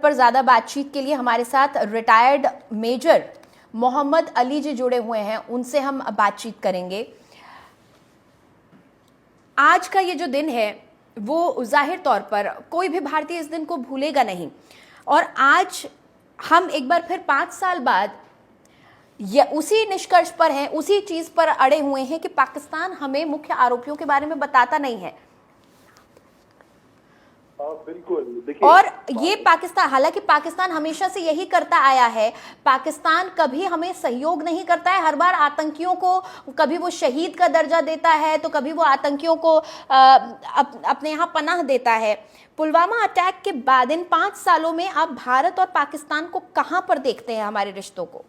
पर ज्यादा बातचीत के लिए हमारे साथ रिटायर्ड मेजर मोहम्मद अली जी जुड़े हुए हैं, उनसे हम बातचीत करेंगे। आज का ये जो दिन है वो जाहिर तौर पर कोई भी भारतीय इस दिन को भूलेगा नहीं, और आज हम एक बार फिर 5 साल बाद उसी निष्कर्ष पर हैं, उसी चीज पर अड़े हुए हैं कि पाकिस्तान हमें मुख्य आरोपियों के बारे में बताता नहीं है। बिल्कुल, देखिए, और ये पाकिस्तान, हालांकि पाकिस्तान हमेशा से यही करता आया है, पाकिस्तान कभी हमें सहयोग नहीं करता है। हर बार आतंकियों को कभी वो शहीद का दर्जा देता है तो कभी वो आतंकियों को अपने यहाँ पनाह देता है। पुलवामा अटैक के बाद इन 5 सालों में आप भारत और पाकिस्तान को कहां पर देखते हैं, हमारे रिश्तों को?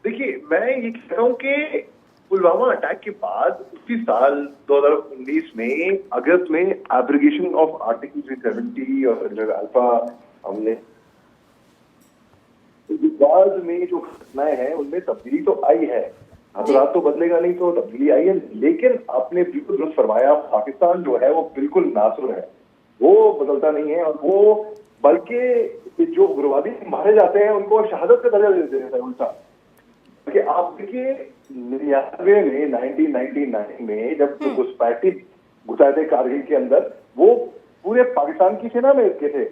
देखिए, मैं ये कह रहा हूँ कि पुलवामा अटैक के बाद उसी साल 2019 में अगस्त में एब्रिगेशन ऑफ आर्टिकल 370 और अल्फा हमने बाद में जो घटनाएं हैं उनमें तब्दीली तो आई है। हालात तो बदलेगा नहीं तो तब्दीली आई है, लेकिन आपने बिल्कुल दुरुस्त फरमाया, पाकिस्तान जो है वो बिल्कुल नासुर है, वो बदलता नहीं है। और वो बल्कि जो उग्रवादी मारे जाते हैं उनको शहादत का दर्जा दे देता है उल्टा। कि आप देखिए 99 में 1999 में जब घुसपैठी घुसाए थे कारगिल के अंदर, वो पूरे पाकिस्तान की सेना में के थे।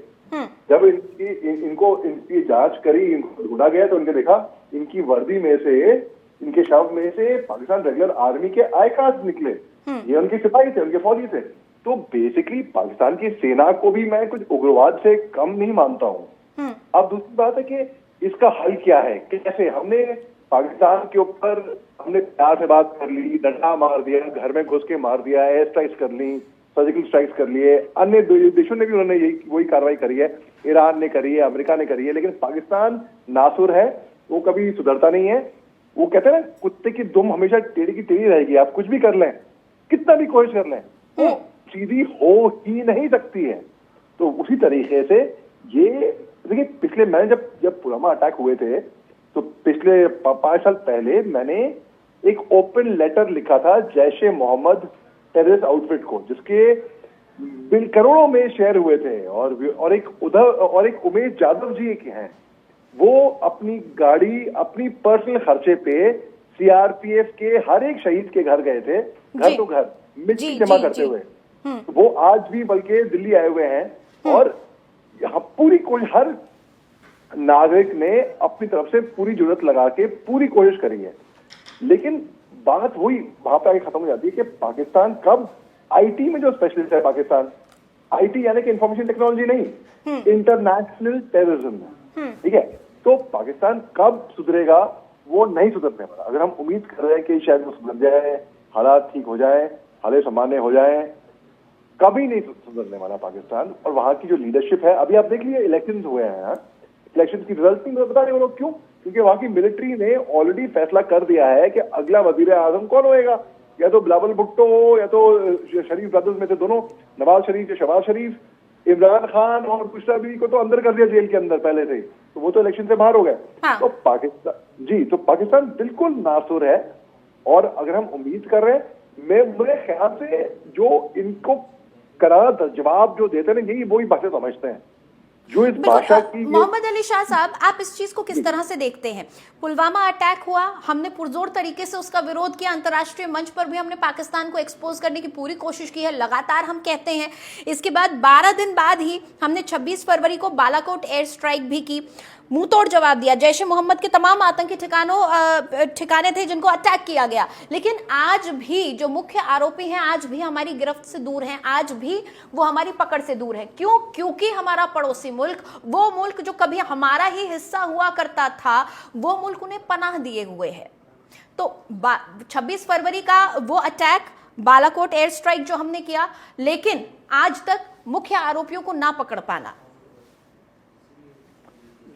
जब इनकी जांच करी, इनको ढूंढा गया तो उनके देखा इनकी वर्दी में से, इनके शव में से पाकिस्तान रेगुलर आर्मी के आई कार्ड निकले। ये उनके सिपाही थे, उनके फौजी थे। तो बेसिकली पाकिस्तान की सेना को भी मैं कुछ उग्रवाद से कम नहीं मानता हूँ। अब दूसरी बात है कि इसका हल क्या है, कैसे हमने पाकिस्तान के ऊपर हमने प्यार से बात कर ली, डंडा मार दिया, घर में घुस के मार दिया, एयर स्ट्राइक्स कर ली, सर्जिकल स्ट्राइक्स कर लिए, अन्य देशों ने भी उन्होंने वही कार्रवाई करी है, ईरान ने करी है, अमेरिका ने करी है। लेकिन पाकिस्तान नासुर है, वो कभी सुधरता नहीं है। वो कहते हैं ना, कुत्ते की दुम हमेशा टेढ़ी की टेढ़ी रहेगी। आप कुछ भी कर लें, कितना भी कोशिश कर लें, वो सीधी हो ही नहीं सकती है। तो उसी तरीके से ये देखिए, पिछले मैंने जब पुलवामा अटैक हुए थे तो पिछले 5 साल पहले मैंने एक ओपन लेटर लिखा था जैश ए मोहम्मद टेररिस्ट आउटफिट को, जिसके करोड़ों में शेयर हुए थे। और एक उमेश जाधव जी एक हैं, वो अपनी गाड़ी अपनी पर्सनल खर्चे पे सीआरपीएफ के हर एक शहीद के घर गए थे, घर तो घर मिट्टी जमा करते हुए। वो आज भी बल्कि दिल्ली आए हुए हैं। और यहाँ पूरी कोई हर नागरिक ने अपनी तरफ से पूरी जरूरत लगा के पूरी कोशिश करी है। लेकिन बात वही वहां पे आगे खत्म हो जाती है कि पाकिस्तान कब, आईटी में जो स्पेशलिस्ट है पाकिस्तान, आईटी यानी कि इंफॉर्मेशन टेक्नोलॉजी नहीं, इंटरनेशनल टेररिज्म, ठीक है। तो पाकिस्तान कब सुधरेगा, वो नहीं सुधरने वाला। अगर हम उम्मीद कर रहे हैं कि शायद वो सुधर जाए, हालात ठीक हो जाए, हालात सामान्य हो जाए, कभी नहीं सुधरने वाला पाकिस्तान। और वहां की जो लीडरशिप है, अभी आप देख लीजिए इलेक्शन हुए हैं, इलेक्शन की रिजल्ट नहीं बता रहे वो लोग, क्यों? क्योंकि वहां की मिलिट्री ने ऑलरेडी फैसला कर दिया है कि अगला वजीर आजम कौन होएगा, या तो बिलावल भुट्टो हो या तो शरीफ ब्रदर्स में से दोनों, नवाज शरीफ या शहबाज शरीफ। इमरान खान और मुशर्रफ को तो अंदर कर दिया जेल के अंदर पहले से, तो वो तो इलेक्शन से बाहर हो गए। हाँ। तो पाकिस्तान बिल्कुल नासुर है। और अगर हम उम्मीद कर रहे हैं, मेरे ख्याल से जो इनको करारा जवाब जो देते हैं, यही वही भाषा समझते हैं जो इस भाषा की। मोहम्मद अली शाह साहब, आप इस चीज को किस तरह से देखते हैं? पुलवामा अटैक हुआ, हमने पुरजोर तरीके से उसका विरोध किया, अंतर्राष्ट्रीय मंच पर भी हमने पाकिस्तान को एक्सपोज करने की पूरी कोशिश की है, लगातार हम कहते हैं। इसके बाद 12 दिन बाद ही हमने 26 फरवरी को बालाकोट एयर स्ट्राइक भी की, मुंह तोड़ जवाब दिया। जैश ए मोहम्मद के तमाम आतंकी ठिकाने थे जिनको अटैक किया गया। लेकिन आज भी जो मुख्य आरोपी हैं, आज भी हमारी गिरफ्त से दूर हैं, आज भी वो हमारी पकड़ से दूर है। क्यों? क्योंकि हमारा पड़ोसी मुल्क, वो मुल्क जो कभी हमारा ही हिस्सा हुआ करता था, वो मुल्क उन्हें पनाह दिए हुए है। तो 26 फरवरी का वो अटैक, बालाकोट एयर स्ट्राइक जो हमने किया, लेकिन आज तक मुख्य आरोपियों को ना पकड़ पाना।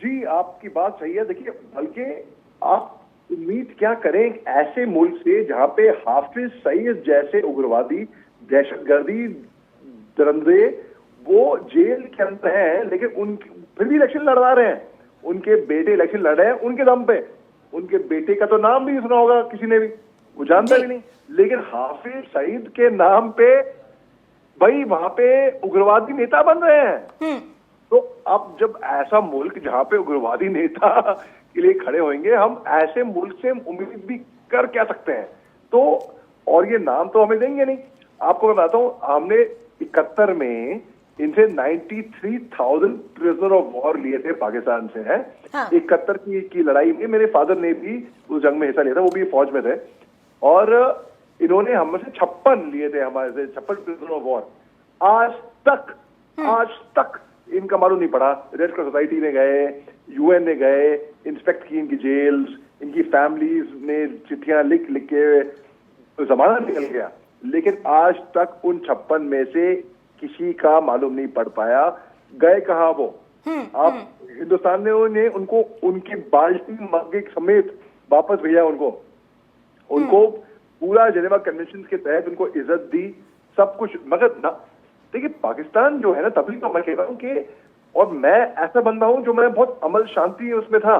जी, आपकी बात सही है। देखिए, बल्कि आप उम्मीद क्या करें ऐसे मुल्क से जहां पे हाफिज सईद जैसे उग्रवादी, दहशतगर्दी दरंदे वो जेल के अंदर हैं, लेकिन फिर भी इलेक्शन लड़वा रहे हैं। उनके बेटे इलेक्शन लड़ रहे हैं उनके दम पे। उनके बेटे का तो नाम भी सुना होगा किसी ने भी, वो जानता भी नहीं। लेकिन हाफिज सईद के नाम पे भाई वहां पे उग्रवादी नेता बन रहे हैं। तो अब जब ऐसा मुल्क जहां पे उग्रवादी नेता के लिए खड़े होंगे, हम ऐसे मुल्क से उम्मीद भी कर क्या सकते हैं? तो और ये नाम तो हमें देंगे नहीं। आपको मैं बताता हूँ, हमने 71 में इनसे 93,000 प्रिजनर ऑफ वॉर लिए थे पाकिस्तान से, है। हाँ। 71 की लड़ाई में मेरे फादर ने भी उस जंग में हिस्सा लिया था, वो भी फौज में थे, और इन्होंने हमसे 56 लिए थे, हमारे से 56 प्रिजनर ऑफ वॉर। आज तक इनका मालूम नहीं पड़ा। रेड क्रॉस सोसाइटी ने गए, यूएन ने गए, इंस्पेक्ट की इनकी जेल्स, इनकी फैमिलीज ने चिट्ठियां लिख के जमाना निकल गया, लेकिन आज तक उन 56 में से किसी का मालूम नहीं पड़ पाया गए कहां वो। आप हिंदुस्तान ने उनको उनकी बाल्टी मग्गे समेत वापस भेजा, उनको पूरा जेनेवा कन्वेंशन के तहत उनको इज्जत दी, सब कुछ। मगर ना देखिए, पाकिस्तान जो है ना, तभी तो मैं कह रहा हूं कि, और मैं ऐसा बंदा हूं जो मैं बहुत अमल शांति उसमें था,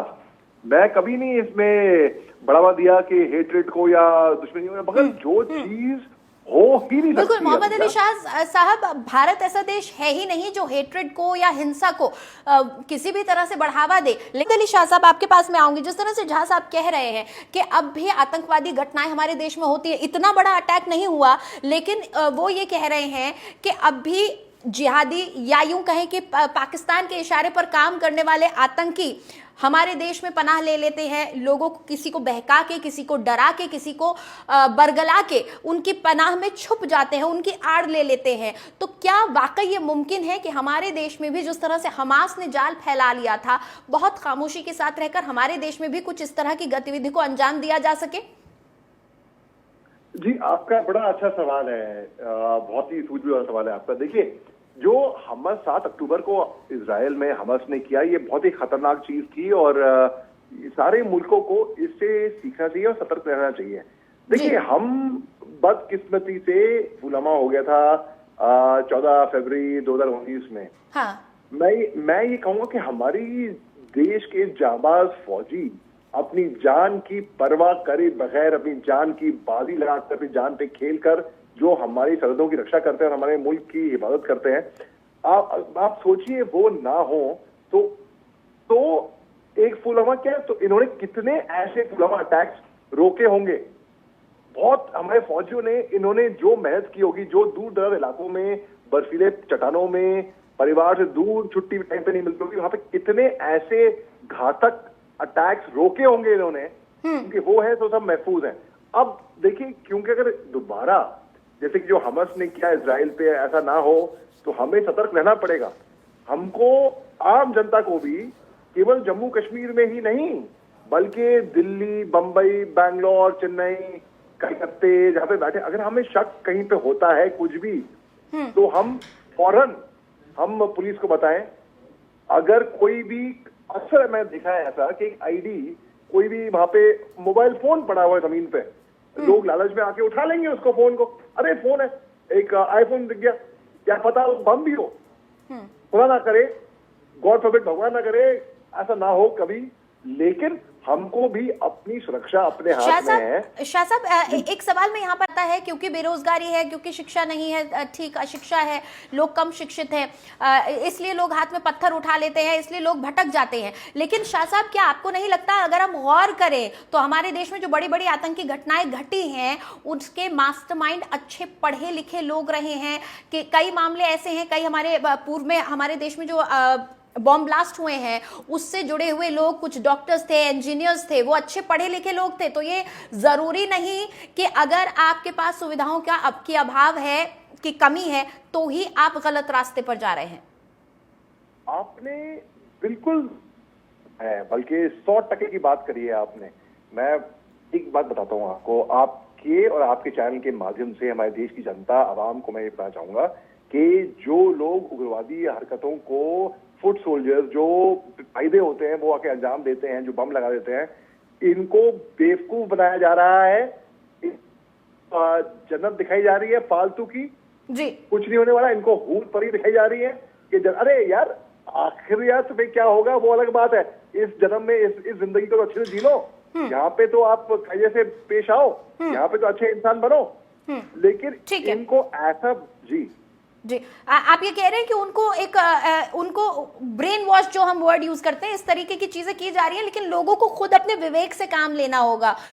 मैं कभी नहीं इसमें बढ़ावा दिया कि हेट्रेड को या दुश्मनी को, मगर जो चीज हो ही नहीं सकती। बिल्कुल मोहम्मद अली शाह साहब, भारत ऐसा देश है ही नहीं जो हेट्रेड को या हिंसा को किसी भी तरह से बढ़ावा दे। लेकिन अली शाह साहब, आपके पास में आऊंगी। जिस तरह से झा साहब कह रहे हैं कि अब भी आतंकवादी घटनाएं हमारे देश में होती है, इतना बड़ा अटैक नहीं हुआ, लेकिन वो ये कह रहे हैं कि अब भी जिहादी या यूं कहें कि पाकिस्तान के इशारे पर काम करने वाले आतंकी हमारे देश में पनाह ले लेते हैं। लोगों को, किसी को बहका के, किसी को डरा के, किसी को बरगला के उनकी पनाह में छुप जाते हैं, उनकी आड़ ले लेते हैं। तो क्या वाकई ये मुमकिन है कि हमारे देश में भी जिस तरह से हमास ने जाल फैला लिया था, बहुत खामोशी के साथ रहकर हमारे देश में भी कुछ इस तरह की गतिविधि को अंजाम दिया जा सके? जी, आपका बड़ा अच्छा सवाल है, बहुत ही सूझबूझ वाला सवाल है आपका। देखिए, जो हमस 7 अक्टूबर को इजराइल में हमस ने किया, ये बहुत ही खतरनाक चीज थी, और सारे मुल्कों को इससे सीखना चाहिए और सतर्क रहना चाहिए। देखिए, हम बदकिस्मती से पुलवामा हो गया था 14 फरवरी 2019 में। हाँ। मैं ये कहूंगा कि हमारी देश के जाबाज फौजी अपनी जान की परवाह करे बगैर, अपनी जान की बाजी लगाकर, अपनी जान पे खेलकर जो हमारी सरहदों की रक्षा करते हैं और हमारे मुल्क की हिफाजत करते हैं, आप सोचिए वो ना हो तो एक पुलवामा क्या, तो इन्होंने कितने ऐसे पुलवामा अटैक्स रोके होंगे। बहुत हमारे फौजियों ने, इन्होंने जो मेहनत की होगी, जो दूर दराज इलाकों में, बर्फीले चट्टानों में, परिवार से दूर, छुट्टी टाइम पे नहीं मिलती होगी, वहां पे कितने ऐसे घातक अटैक्स रोके होंगे इन्होंने, क्योंकि वो है तो सब महफूज है। अब देखिए, क्योंकि अगर दोबारा जैसे कि जो हमस ने किया इजराइल पे, ऐसा ना हो, तो हमें सतर्क रहना पड़ेगा। हमको, आम जनता को भी, केवल जम्मू कश्मीर में ही नहीं, बल्कि दिल्ली, बंबई, बैंगलोर, चेन्नई, कलकत्ते, जहां पे बैठे, अगर हमें शक कहीं पे होता है कुछ भी, तो हम फौरन हम पुलिस को बताएं। अगर कोई भी, अक्सर मैं देखा है ऐसा कि एक आईडी, कोई भी वहां पे मोबाइल फोन पड़ा हुआ है जमीन पे, लोग लालच में आके उठा लेंगे उसको, फोन को, अरे फोन है, एक आईफोन दिख गया, क्या पता बम भी हो। खुदा ना करे, गॉड फॉरबिड, भगवान ना करे ऐसा ना हो कभी, लेकिन हमको भी अपनी सुरक्षा अपने हाथ में है। शाह साहब, एक सवाल में यहाँ पर आता है, क्योंकि बेरोजगारी है, क्योंकि शिक्षा नहीं है, ठीक, अशिक्षा है, लोग कम शिक्षित हैं, इसलिए लोग हाथ में पत्थर उठा लेते हैं, इसलिए लोग भटक जाते हैं। लेकिन शाह साहब, क्या आपको नहीं लगता, अगर हम गौर करें तो हमारे देश में जो बड़ी बड़ी आतंकी घटनाएं घटी हैं, उसके मास्टरमाइंड अच्छे पढ़े लिखे लोग रहे हैं? कि कई मामले ऐसे हैं, कई हमारे पूर्व में हमारे देश में जो बॉम्ब ब्लास्ट हुए हैं, उससे जुड़े हुए लोग, कुछ डॉक्टर्स थे, इंजीनियर्स थे, वो अच्छे पढ़े लिखे लोग थे। तो ये जरूरी नहीं कि अगर आपके पास सुविधाओं का की अभाव है, की कमी है, तो ही आप गलत रास्ते पर जा रहे हैं। आपने बिल्कुल है, बल्कि 100% की बात करी है आपने। मैं एक बात बताता हूँ आपको, आपके और आपके चैनल के माध्यम से हमारे देश की जनता, आवाम को मैं ये बताना चाहूंगा कि जो लोग उग्रवादी हरकतों को, फुट सोल्जर्स जो फायदे होते हैं वो आके अंजाम देते हैं, जो बम लगा देते हैं, इनको बेवकूफ बनाया जा रहा है, जन्नत दिखाई जा रही है फालतू की जी, कुछ नहीं होने वाला, इनको हूर परी दिखाई जा रही है कि अरे यार, आखिरियत में क्या होगा वो अलग बात है, इस जन्म में इस जिंदगी को तो अच्छे से जी लो, यहाँ पे तो आप कायदे से पेश आओ, यहाँ पे तो अच्छे इंसान बनो। लेकिन इनको ऐसा, जी जी, आप ये कह रहे हैं कि उनको उनको ब्रेन वॉश जो हम वर्ड यूज करते हैं, इस तरीके की चीजें की जा रही हैं, लेकिन लोगों को खुद अपने विवेक से काम लेना होगा।